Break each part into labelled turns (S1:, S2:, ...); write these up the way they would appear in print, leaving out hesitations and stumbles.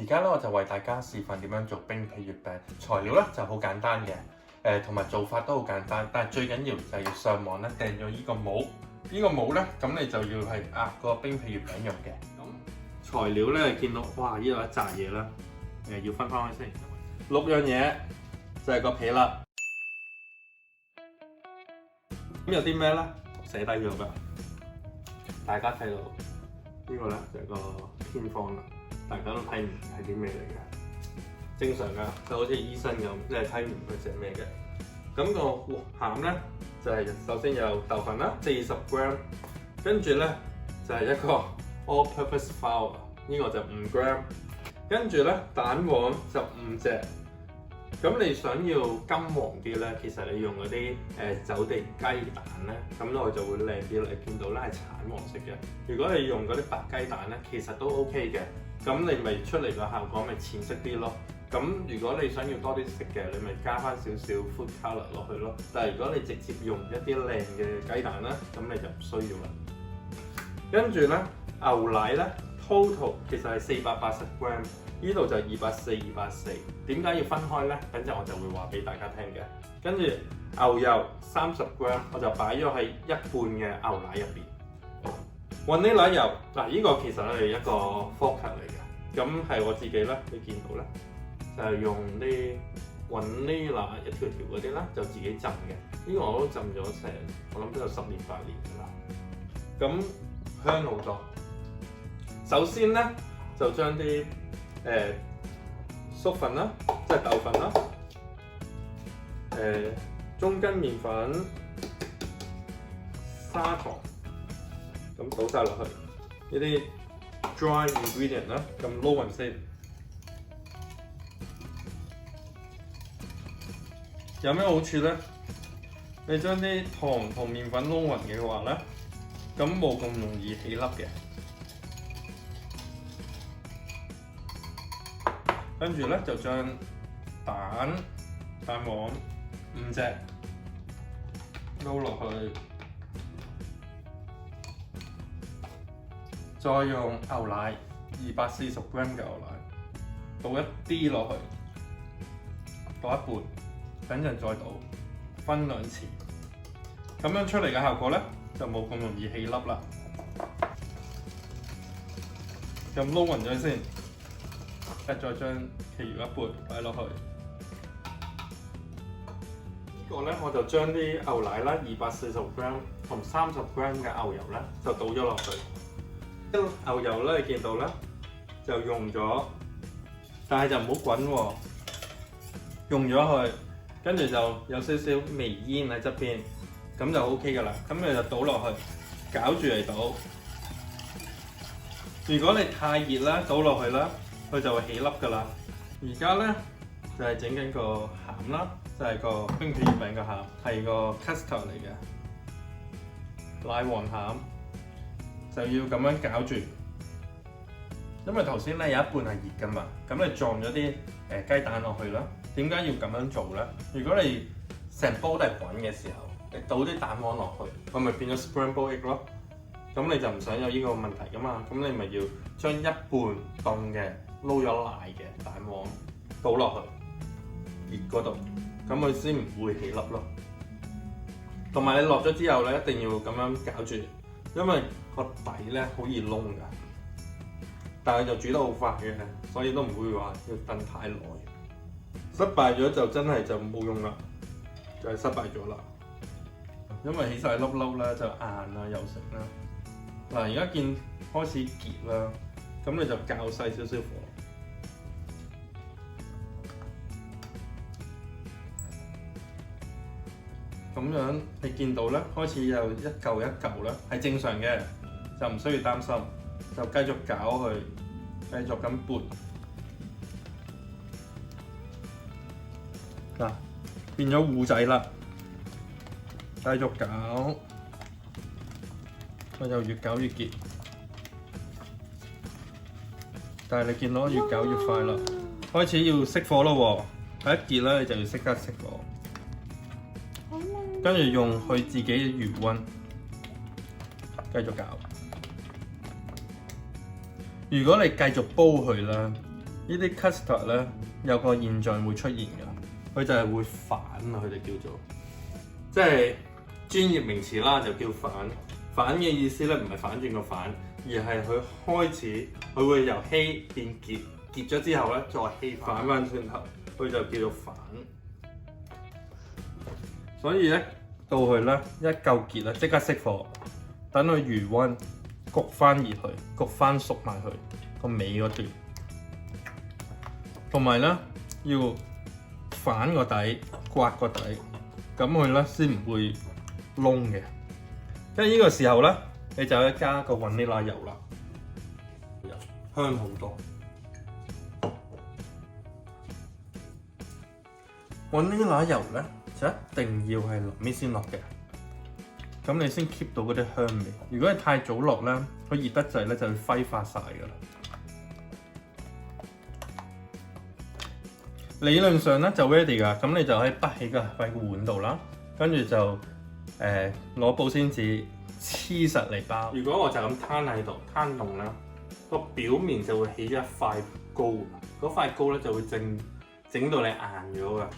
S1: 而家咧我就為大家示範點樣做冰皮月餅。材料咧就好簡單嘅，同埋做法都好簡單，但係最緊要就係要上網咧訂咗依個模。呢個模咧咁你就要係個冰皮月餅用嘅。咁材料咧見到哇，呢度一紮嘢啦，要分開先。6樣嘢就係個皮啦。咁有啲咩咧？寫低咗㗎，大家睇到呢個咧就係個偏方啦。大家都睇唔係啲咩嚟嘅，正常㗎，就好似醫生咁，你係睇唔佢寫咩嘅。咁個餡咧就係首先有豆粉啦，40 gram， 跟住咧就係一個 all-purpose flour， 呢個就5 gram， 跟住咧蛋黃就5隻。咁你想要金黃啲咧，其實你用嗰啲走地雞蛋咧，咁佢就會靚啲。你見到咧係橙黃色嘅。如果你用嗰啲白雞蛋咧，其實都 OK 嘅。咁你咪出嚟個效果咪淺色啲咯。咁如果你想要多啲色嘅，你咪加翻少少 food colour 落去咯。但係如果你直接用一啲靚嘅雞蛋咧，咁你就唔需要啦。跟住咧牛奶咧 total 其實係480 gram。呢度就240。點解要分開咧？等陣我就會話俾大家聽嘅。跟住牛油30 gram， 我就擺咗喺1半嘅牛奶入邊。雲呢拿油嗱，呢個其實係一個 fork 嚟嘅，咁係我自己咧，你見到咧就係用啲雲呢拿一條條嗰啲啦，就自己浸嘅。呢個我都浸咗成，我諗都有10年8年㗎啦。咁香好多。首先咧就將啲粟粉啦，即係豆粉啦，中筋麵粉、砂糖，咁倒晒落去。呢啲 dry ingredient 啦，咁撈勻先。有咩好處咧？你將啲糖同麵粉撈勻嘅話咧，咁冇咁容易起粒嘅。跟住咧就將蛋黃5隻撈落去，再用牛奶240 gram 嘅牛奶倒一啲落去，倒一半，等陣再倒，分2次，咁樣出嚟嘅效果咧就冇咁容易起粒啦。咁撈勻咗先。再將其餘一半擺落去，呢個咧我就將啲牛奶啦240 gram 同30 gram 嘅牛油咧就倒咗落去。牛油咧你見到咧就溶咗，但係就唔好滾喎，溶咗去，跟住就有少少微煙喺側邊，咁就 OK 㗎啦。咁你就倒落去，攪住嚟倒。如果你太熱啦，倒落去啦，佢就會起粒㗎啦。而家咧就係整緊個餡啦，就係個冰皮月餅嘅餡，係個 custard 嚟嘅奶黃餡，就要咁樣攪住。因為頭先咧有一半係熱㗎嘛，咁你撞咗啲雞蛋落去啦。點解要咁樣做咧？如果你成煲都係滾嘅時候，你倒啲蛋黃落去，佢咪變咗 scramble egg 咯。咁你就唔想有呢個問題㗎嘛，咁你咪要將一半凍嘅撈咗奶嘅蛋黃倒落去熱嗰度，咁佢先唔會起粒咯。同埋你落咗之後咧，一定要咁樣攪住，因為個底咧好易燶㗎。但係就煮得好快嘅，所以都唔會話要燉太耐。失敗咗就真係就冇用啦，就係失敗咗啦。因為起晒粒粒啦，就硬啦又成啦。嗱，而家見開始結啦，咁你就較細少少火，咁樣你見到咧開始有一嚿一嚿咧，係正常嘅，就唔需要擔心，就繼續攪佢，繼續咁撥。嗱，變咗糊仔啦，繼續攪。佢就越攪越結，但係你見到越攪越快啦，開始要熄火咯喎，一結咧你就要熄火，跟住用佢自己嘅餘溫繼續攪。如果你繼續煲佢啦，呢啲 custard 咧有個現象會出現㗎，佢就係會反啊，佢哋叫做，即係專業名詞啦，就叫反。反嘅意思咧唔係反轉個反，而係佢開始佢會由稀變結，結咗之後咧再稀反翻轉頭，佢就叫做反。所以咧到佢咧一夠結啦，即刻熄火，等佢餘溫焗翻熱佢，焗翻熟埋佢個尾嗰段。同埋咧要反個底，刮個底，咁佢咧先唔會燶嘅。因為呢個時候咧，你就要加個雲呢拿油啦，香好多。雲呢拿油咧就一定要係臨尾先落嘅，咁你先 keep 到嗰啲香味。如果你太早落咧，佢熱得滯咧就會揮發晒噶啦。理論上咧就 ready 噶，咁你就可以潷起個碗度啦，跟住就攞保鮮紙黐實嚟包。如果我就咁攤喺度攤凍啦，個表面就會起咗一塊膏，嗰塊膏咧就會整到你硬咗噶。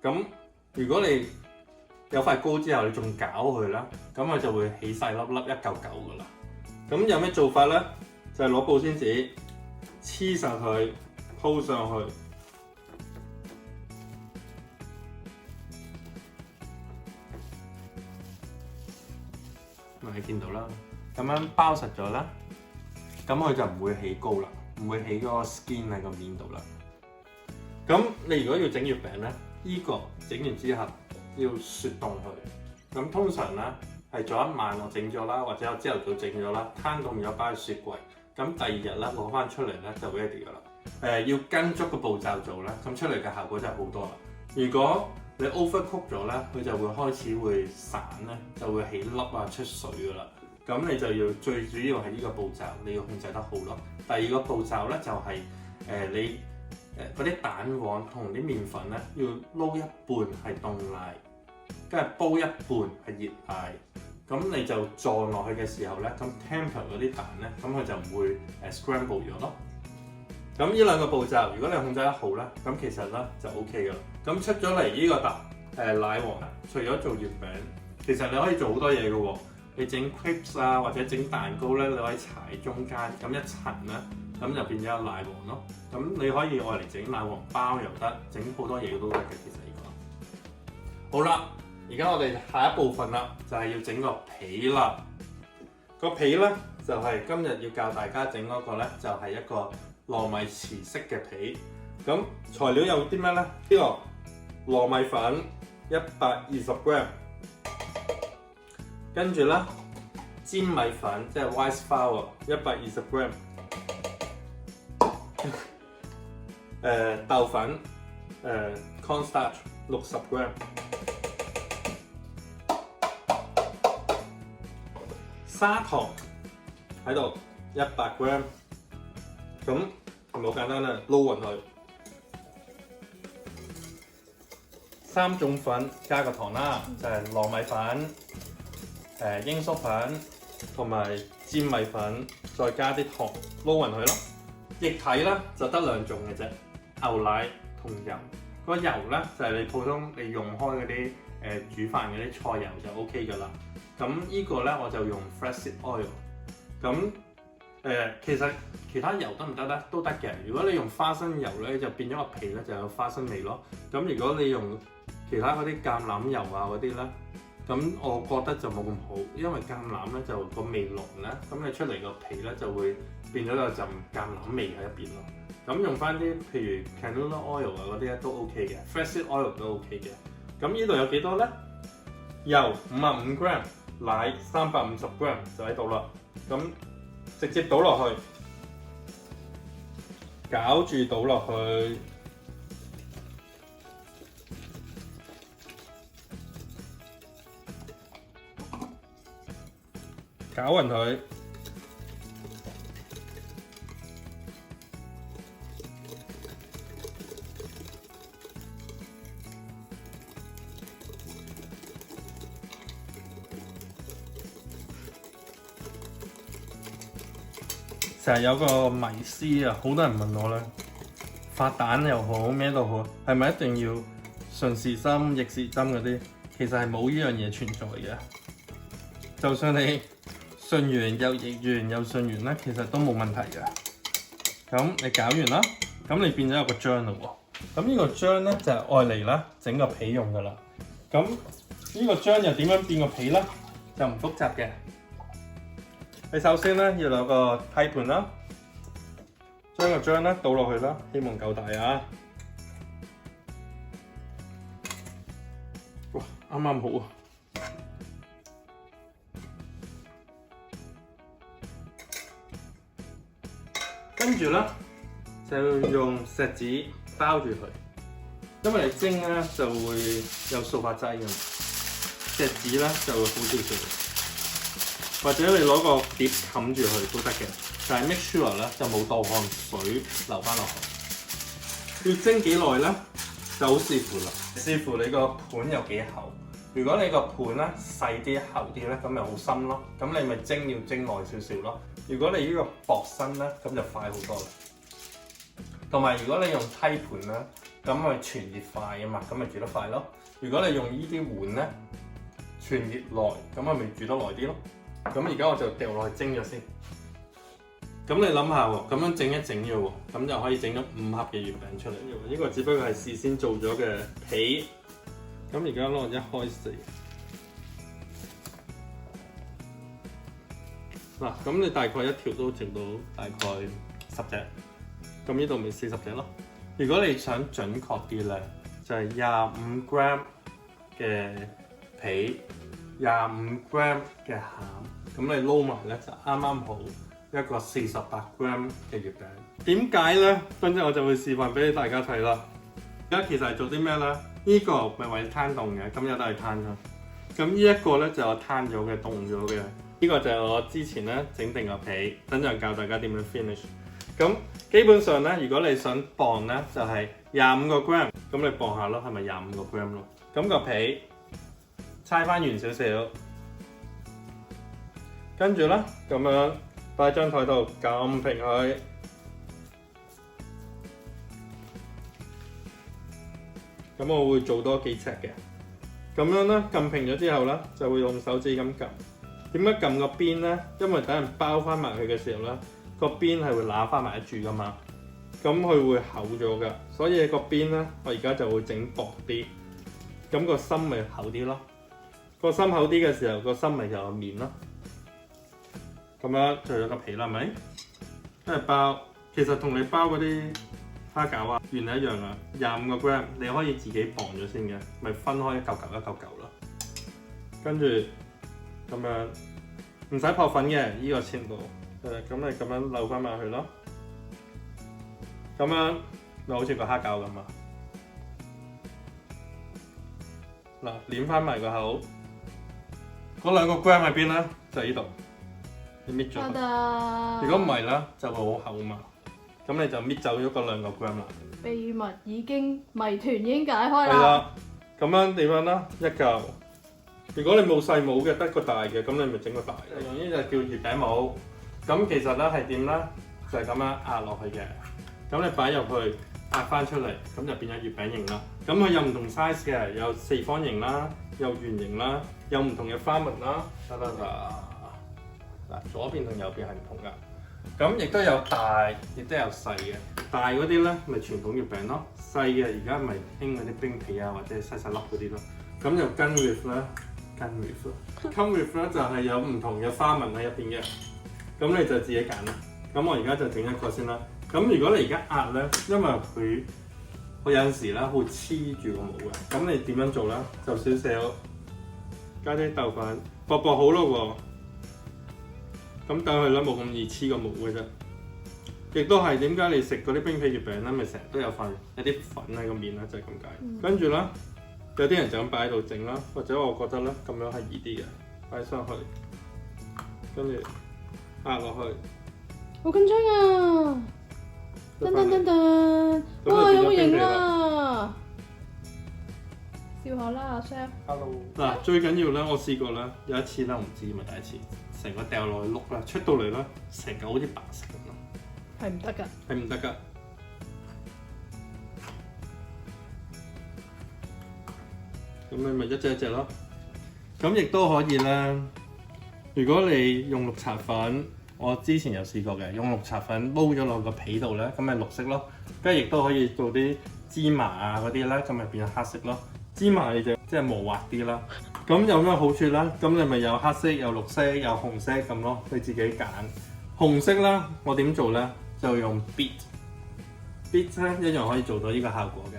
S1: 咁如果你有塊膏之後，你仲攪佢啦，咁佢就會起細粒粒一嚿嚿噶啦。咁有咩做法咧？就係攞保鮮紙黐實佢，鋪上去。你見到啦，咁樣包實咗啦，咁佢就唔會起膏啦，唔會起嗰個 skin 喺個面度啦。咁你如果要整月餅咧，呢個整完之後要雪凍佢。咁通常咧係早一晚我整咗啦，或者我朝頭早整咗啦，攤凍咗擺喺雪櫃。咁第二日咧攞翻出嚟咧就 ready 噶啦。要跟足個步驟做咧，咁出嚟嘅效果就係好多啦。如果你 overcook 咗咧，佢就會開始會散咧，就會起粒啊出水噶啦。咁你就要最主要係呢個步驟，你要控制得好咯。第二個步驟咧就係、你嗰啲蛋黃同啲麵粉咧要撈一半係凍奶，跟住煲一半係熱奶。咁你就撞落去嘅時候咧，咁 temper 嗰啲蛋咧，咁佢就唔會scramble 咗咯。咁呢兩個步驟，如果你控制得好咧，咁其實咧就 OK 噶啦。咁出咗嚟呢個奶黃，除咗做月餅，其實你可以做好多嘢嘅喎。你整 crepes 啊，或者整蛋糕咧，你可以搽喺中間，咁一層咧，咁就變咗奶黃咯。咁你可以愛嚟整奶黃包又得，整好多嘢都得嘅。其實呢個好啦，而家我哋下一部分啦，就係要整個皮啦。個皮咧就係今日要教大家整嗰個咧，就係一個糯米糍式嘅皮。咁材料有啲咩咧？呢個糯米粉120 gram， 跟住咧粘米粉即係 rice flour 120 gram， 豆粉cornstarch 60 gram， 砂糖喺度100 gram， 咁係咪好簡單咧？撈勻佢，3種粉加個糖啦，就係糯米粉、鷹粟粉同埋粘米粉，再加啲糖撈勻佢咯。液體咧就得2種嘅啫，牛奶同油。個油咧就係你普通你用開嗰啲煮飯嗰啲菜油就 OK 噶啦。咁呢個咧我就用 flaxseed oil。咁其實其他油得唔得咧？都得嘅。如果你用花生油咧，就變咗個皮咧就有花生味咯。咁如果你用其他嗰啲橄欖油啊嗰啲咧，咁我覺得就冇咁好，因為橄欖咧就個味濃咧，咁你出嚟個皮咧就會變咗有陣橄欖味喺入邊咯。咁用翻啲譬如 canola oil 啊嗰啲咧都 OK 嘅 ，flaxseed oil 都 OK 嘅。咁呢度有幾多咧？油55 gram， 奶350 gram 就喺度啦。咁直接倒落去，攪住倒落去，攪勻佢。成日有個迷思啊，好多人問我咧，發蛋又好咩都好，係咪一定要順時針逆時針嗰啲？其實係冇呢樣嘢存在嘅。就算你順完又逆完又順完咧，其實都冇問題嘅。咁你搞完啦，咁你變咗有個漿嘞喎。咁呢個漿咧就係愛嚟啦，整個皮用噶啦。咁呢個漿又點樣變個皮咧？就唔複雜嘅。你首先咧要攞個梯盤啦，將個漿咧倒落去啦，希望夠大啊！哇，啱啱好啊！跟住咧就用錫紙包住佢，因為你蒸咧就會有塑化劑嘅，錫紙咧就會好少少，或者你攞個碟冚住佢都得嘅，但係 make sure 咧就冇倒汗水流翻落去。要蒸幾耐咧就好視乎啦，視乎你個盤有幾厚。如果你個盤咧細啲厚啲咧，咁咪好深咯，咁你咪蒸要蒸耐少少咯。如果你呢個薄身咧，咁就快好多啦。同埋如果你用梯盤咧，咁咪傳熱快啊嘛，咁咪煮得快咯。如果你用呢啲碗咧，傳熱耐，咁咪煮得耐啲咯。咁而家我就掉落去蒸咗先。咁你諗下喎，咁樣整一整嘅喎，咁就可以整咗5盒嘅月餅出嚟。呢個只不過係事先做咗嘅皮。咁而家攞一開四。嗱，咁你大概一條都整到大概10隻，咁呢度咪40隻咯。如果你想準確啲咧，就係25 gram 嘅皮，25 gram 嘅餡，咁你撈埋咧就啱啱好一個48 gram 嘅月餅。點解咧？等陣我就會示範俾大家睇啦。而家其實係做啲咩咧？呢個咪為攤凍嘅，咁有得係攤咗。咁呢一個咧就有攤咗嘅，凍咗嘅。呢個就係我之前咧整定個皮，等陣教大家點樣 finish。咁基本上咧，如果你想磅咧，就係25個 gram，咁你磅下咯，係咪25個 gram 咯？咁個皮拆翻圓少少，跟住咧咁樣擺喺張台度撳平佢。咁我會做多幾尺嘅，咁樣咧撳平咗之後咧，就會用手指咁撳。點解撳個邊咧？因為等人包翻埋佢嘅時候咧，個邊係會揦翻埋一住噶嘛，咁佢會厚咗噶，所以個邊咧，我而家就會整薄啲，咁個心咪厚啲咯。個心厚啲嘅時候，個心咪就有面咯。咁樣做咗個皮啦，係咪？跟住包，其實同你包嗰啲蝦餃啊，原理一樣啊。25個 gram， 你可以自己磅咗先嘅，咪分開一嚿嚿一嚿嚿咯。跟住咁樣唔使撲粉嘅，呢個程度，咁你咁樣扭翻埋去咯。咁樣咪好似個蝦餃咁啊。嗱，攣翻埋個口，嗰2個 gram 喺邊咧？就喺呢度，你搣咗佢。如果唔係咧，就會好厚嘛。咁你就搣走咗嗰2個 gram 啦。
S2: 秘密已經謎團已經解開啦。
S1: 係啦，咁樣點樣啦？一嚿。如果你冇細模嘅，得個大嘅，咁你咪整個大嘅。用呢就叫月餅模。咁其實咧係點咧？就係咁樣壓落去嘅。咁你擺入去壓翻出嚟，咁就變咗月餅形啦。咁佢有唔同 size 嘅，有4方形啦，有圓形啦，有唔同嘅花紋啦。嗱，左邊同右邊係唔同噶。咁亦都有大，亦都有細嘅。大嗰啲咧咪傳統月餅咯，細嘅而家咪興嗰啲冰皮啊，或者細細粒嗰啲咯。咁就跟 with 啦。come with 咧就係有唔同嘅花紋喺入邊嘅，咁你就自己揀啦。咁我而家就整一個先啦。咁如果你而家壓咧，因為佢有陣時咧會黐住個模嘅，咁你點樣做咧？就少少加啲豆粉，薄薄好咯喎。咁等佢咧冇咁易黐個模嘅啫。亦都係點解你食嗰啲冰皮月餅咧，咪成日都有啲粉喺個面咧，就係咁解。跟住咧。有啲人就咁擺喺度整啦，或者我覺得咧咁樣係易啲嘅，擺上去，跟住壓落去。
S2: 好緊張啊！噔噔噔噔，哇，有冇型啊！笑下啦，阿 Chef。
S1: Hello。嗱，最緊要咧，我試過咧，有一次咧，我唔知咪第一次，成個掉落去碌啦，出到嚟咧，成嚿好似白色咁咯。
S2: 係唔得㗎。
S1: 係唔得㗎。咁你咪一隻一隻咯。咁亦都可以啦。如果你用綠茶粉，我之前有試過嘅，用綠茶粉撈咗落個皮度咧，咁咪綠色咯。跟住亦都可以做啲芝麻啊嗰啲咧，咁咪變咗黑色咯。芝麻你就即係磨滑啲啦。咁有咩好處啦？咁你咪有黑色、有綠色、有紅色咁咯，你自己揀。紅色啦，我點做咧？就用 beet 咧一樣可以做到呢個效果嘅。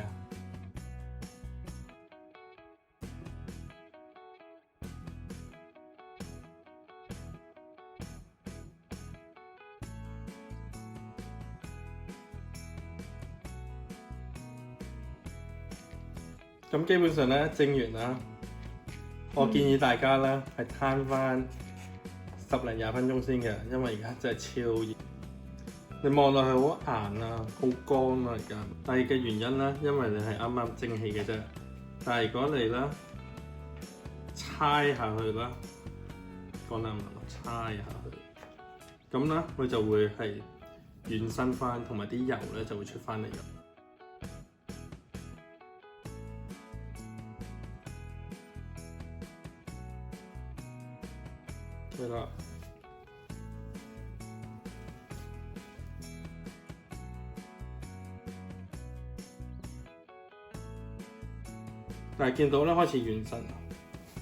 S1: 咁基本上咧蒸完啦，我建議大家咧係攤翻10零20分鐘先嘅，因為而家真係超熱。你望落去好硬啊，好乾啊而家。第二嘅原因咧，因為你係啱啱蒸起嘅啫。但係如果你咧猜下去啦，講得唔啱，猜下去，咁咧佢就會係軟身翻，同埋啲油咧就會出翻嚟嘅。係啦，但係見到咧開始軟身啦，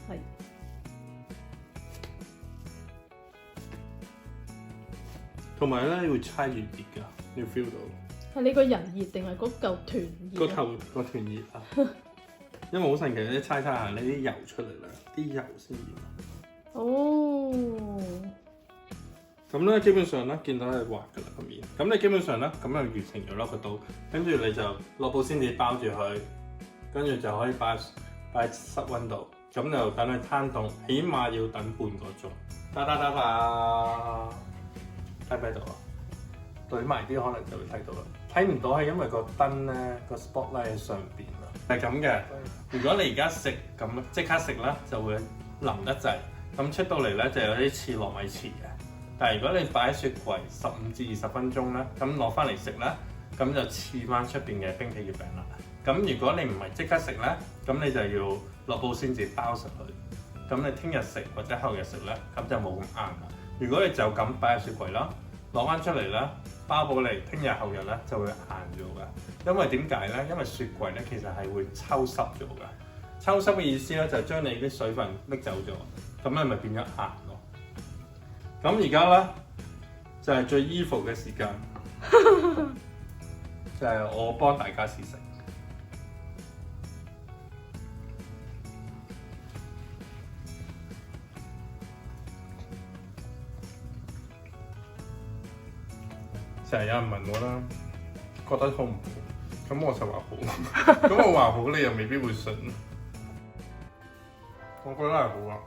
S2: 係。
S1: 同埋咧會猜越熱㗎，你 feel 到。
S2: 係你個人熱定係嗰嚿團熱？
S1: 個團熱啊！因為好神奇，你猜下你啲油出嚟啦，啲油先熱。
S2: 哦，
S1: 咁咧基本上咧見到係滑㗎啦個面，咁你基本上咧咁就完成咗啦個刀，跟住你就落保鮮紙包住佢，跟住就可以擺室溫度，咁就等佢攤凍，起碼要等半個鐘。得，睇唔睇到啊？對埋啲可能就會睇到啦，睇唔到係因為個燈咧個 spotlight 喺上邊啦。係咁嘅，如果你而家食咁即刻食啦，就會腍得滯。咁出到嚟咧就有啲似糯米糍嘅，但係如果你擺喺雪櫃15至20分鐘咧，咁攞翻嚟食咧，咁就似翻出邊嘅冰皮月餅啦。咁如果你唔係即刻食咧，咁你就要落保鮮紙包實佢。咁你聽日食或者後日食咧，咁就冇咁硬啦。如果你就咁擺喺雪櫃啦，攞翻出嚟啦，包保你聽日後日咧就會硬咗㗎。因為點解咧？因為雪櫃咧其實係會抽濕咗㗎。抽濕嘅意思咧就係將你啲水分拎走咗。咁你咪變咗硬咯。咁而家咧就係最 evil 嘅時間，就係我幫大家試食。成日有人問我啦，覺得好唔好？咁我就話好。咁我話好，你又未必會信。我覺得係好啊。